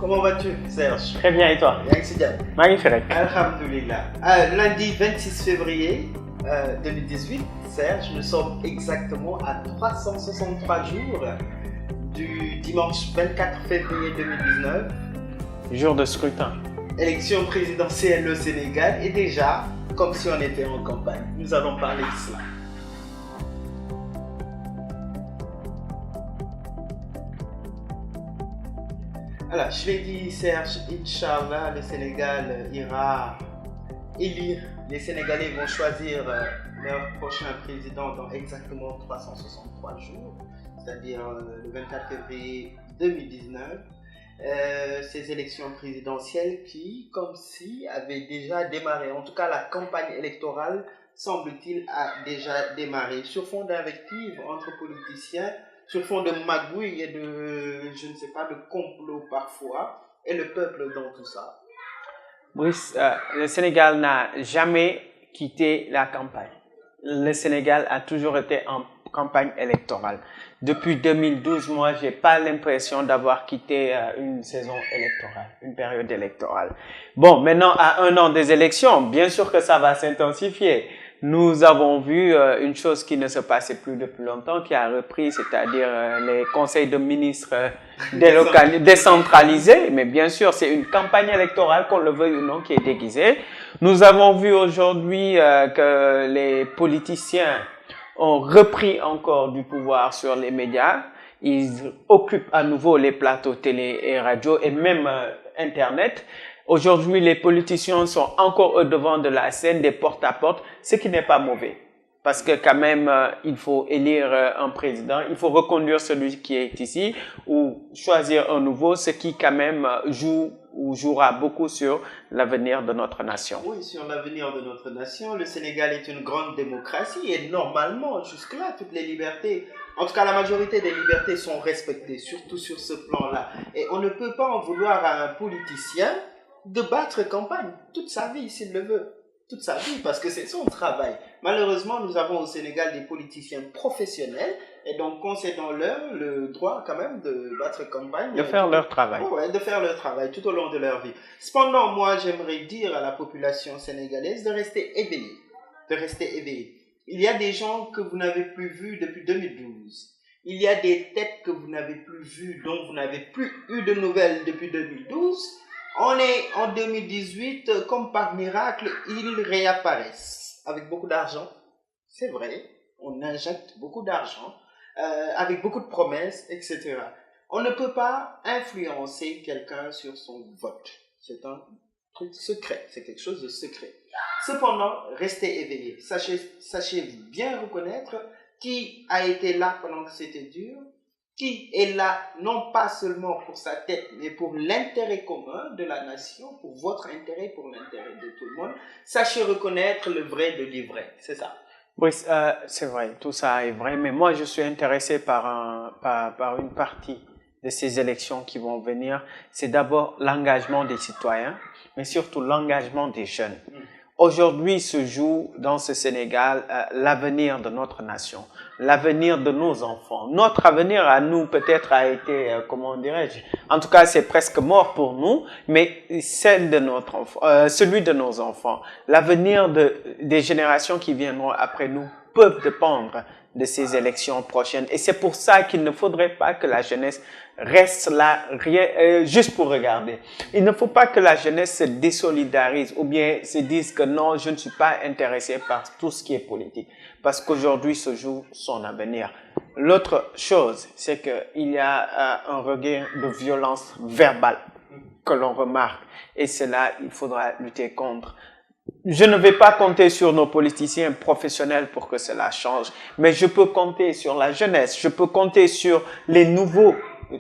Comment vas-tu, Serge? Très bien, et toi? Magnifique. Alhamdulillah. Lundi 26 février 2018, Serge, nous sommes exactement à 363 jours du dimanche 24 février 2019. Jour de scrutin. Élection présidentielle au Sénégal et déjà, comme si on était en campagne, nous allons parler de cela. Alors, je l'ai dit, Serge, Inch'Allah, le Sénégal ira élire. Les Sénégalais vont choisir leur prochain président dans exactement 363 jours, c'est-à-dire le 24 février 2019. Ces élections présidentielles qui, comme si, avaient déjà démarré. En tout cas, la campagne électorale, semble-t-il, a déjà démarré. Sur fond d'invectives entre politiciens, sur fond de magouilles et de, je ne sais pas, de complot parfois, et le peuple dans tout ça. Brice, le Sénégal n'a jamais quitté la campagne. Le Sénégal a toujours été en campagne électorale. Depuis 2012, moi, j'ai pas l'impression d'avoir quitté une saison électorale, une période électorale. Bon, maintenant, à 1 an des élections, bien sûr que ça va s'intensifier. Nous avons vu une chose qui ne se passait plus depuis longtemps, qui a repris, c'est-à-dire les conseils de ministres décentralisés. Mais bien sûr, c'est une campagne électorale, qu'on le veuille ou non, qui est déguisée. Nous avons vu aujourd'hui que les politiciens ont repris encore du pouvoir sur les médias. Ils occupent à nouveau les plateaux télé et radio et même Internet. Aujourd'hui, les politiciens sont encore au devant de la scène des porte-à-porte, ce qui n'est pas mauvais. Parce que quand même, il faut élire un président, il faut reconduire celui qui est ici ou choisir un nouveau, ce qui quand même joue ou jouera beaucoup sur l'avenir de notre nation. Oui, sur l'avenir de notre nation. Le Sénégal est une grande démocratie et normalement, jusque-là, toutes les libertés, en tout cas la majorité des libertés sont respectées, surtout sur ce plan-là. Et on ne peut pas en vouloir à un politicien de battre campagne toute sa vie s'il le veut, toute sa vie, parce que c'est son travail. Malheureusement, nous avons au Sénégal des politiciens professionnels et donc concédons leur le droit quand même de battre campagne. De faire leur travail. Ouais, de faire leur travail tout au long de leur vie. Cependant, moi, j'aimerais dire à la population sénégalaise de rester éveillée. De rester éveillée. Il y a des gens que vous n'avez plus vus depuis 2012. Il y a des têtes que vous n'avez plus vues, dont vous n'avez plus eu de nouvelles depuis 2012. On est en 2018, comme par miracle, ils réapparaissent avec beaucoup d'argent. C'est vrai, on injecte beaucoup d'argent, avec beaucoup de promesses, etc. On ne peut pas influencer quelqu'un sur son vote. C'est un truc secret, c'est quelque chose de secret. Cependant, restez éveillés. Sachez bien reconnaître qui a été là pendant que c'était dur, qui est là non pas seulement pour sa tête, mais pour l'intérêt commun de la nation, pour votre intérêt, pour l'intérêt de tout le monde. Sachez reconnaître le vrai de l'ivraie, c'est ça. Oui, c'est vrai, tout ça est vrai, mais moi je suis intéressé par une partie de ces élections qui vont venir. C'est d'abord l'engagement des citoyens, mais surtout l'engagement des jeunes. Aujourd'hui se joue dans ce Sénégal l'avenir de notre nation, l'avenir de nos enfants. Notre avenir à nous peut-être a été, comment dirais-je, en tout cas c'est presque mort pour nous, mais celui de nos enfants, l'avenir des générations qui viendront après nous peuvent dépendre de ces élections prochaines. Et c'est pour ça qu'il ne faudrait pas que la jeunesse reste là juste pour regarder. Il ne faut pas que la jeunesse se désolidarise ou bien se dise que non, je ne suis pas intéressé par tout ce qui est politique. Parce qu'aujourd'hui se joue son avenir. L'autre chose, c'est qu'il y a un regain de violence verbale que l'on remarque. Et cela, il faudra lutter contre. Je ne vais pas compter sur nos politiciens professionnels pour que cela change, mais je peux compter sur la jeunesse, je peux compter sur les nouveaux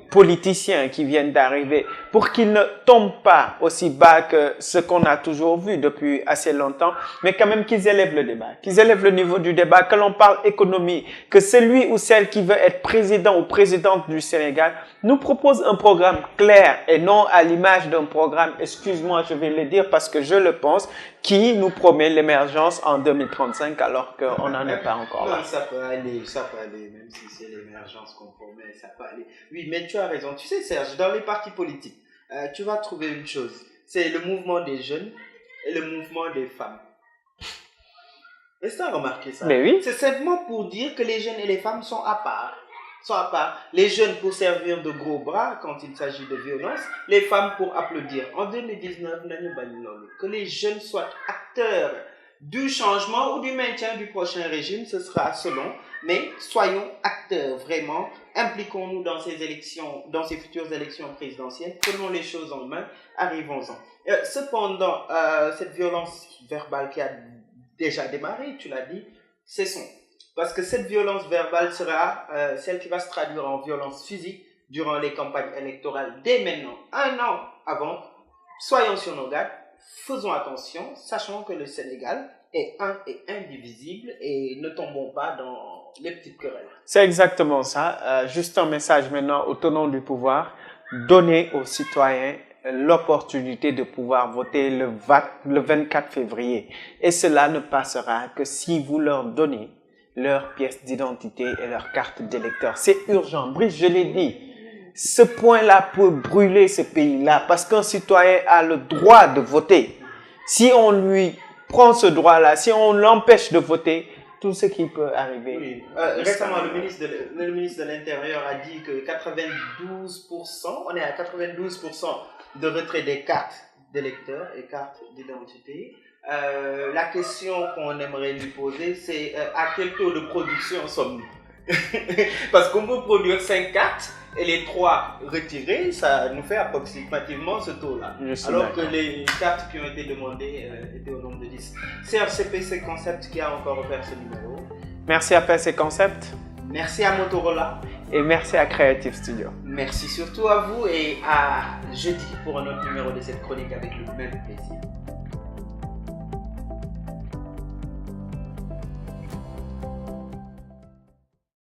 politiciens qui viennent d'arriver pour qu'ils ne tombent pas aussi bas que ce qu'on a toujours vu depuis assez longtemps, mais quand même qu'ils élèvent le débat, qu'ils élèvent le niveau du débat, que l'on parle économie, que celui ou celle qui veut être président ou présidente du Sénégal nous propose un programme clair et non à l'image d'un programme, excuse-moi, je vais le dire parce que je le pense, qui nous promet l'émergence en 2035 alors qu'on n'en est pas encore là. Non, ça peut aller, même si c'est l'émergence qu'on promet, ça peut aller. Oui, mais tu as raison. Tu sais, Serge, dans les partis politiques, tu vas trouver une chose. C'est le mouvement des jeunes et le mouvement des femmes. Est-ce que tu as remarqué ça? Mais oui. C'est simplement pour dire que les jeunes et les femmes sont à part. Les jeunes pour servir de gros bras quand il s'agit de violence, les femmes pour applaudir. En 2019, que les jeunes soient acteurs du changement ou du maintien du prochain régime, ce sera selon, mais soyons acteurs vraiment, impliquons-nous dans ces élections, dans ces futures élections présidentielles, prenons les choses en main, arrivons-en. Cependant, cette violence verbale qui a déjà démarré, tu l'as dit, cessons. Parce que cette violence verbale sera celle qui va se traduire en violence physique durant les campagnes électorales dès maintenant, 1 an avant. Soyons sur nos gardes, faisons attention, sachant que le Sénégal est un et indivisible et ne tombons pas dans les petites querelles. C'est exactement ça. Juste un message maintenant au tenant du pouvoir. Donnez aux citoyens l'opportunité de pouvoir voter le 24 février. Et cela ne passera que si vous leur donnez leur pièce d'identité et leur carte d'électeur. C'est urgent. Brice, je l'ai dit, ce point-là peut brûler ce pays-là parce qu'un citoyen a le droit de voter. Si on lui prend ce droit-là, si on l'empêche de voter, tout ce qui peut arriver. Oui. Récemment, le ministre de l'Intérieur a dit que 92%, on est à 92% de retrait des cartes d'électeurs et cartes d'identité. La question qu'on aimerait lui poser, c'est à quel taux de production sommes-nous? Parce qu'on peut produire 5 cartes et les 3 retirées, ça nous fait approximativement ce taux-là. Alors que les cartes qui ont été demandées étaient au nombre de 10. C'est RCPC Concept qui a encore offert ce numéro. Merci à PC Concept. Merci à Motorola. Et merci à Creative Studio. Merci surtout à vous et à jeudi pour un autre numéro de cette chronique avec le même plaisir.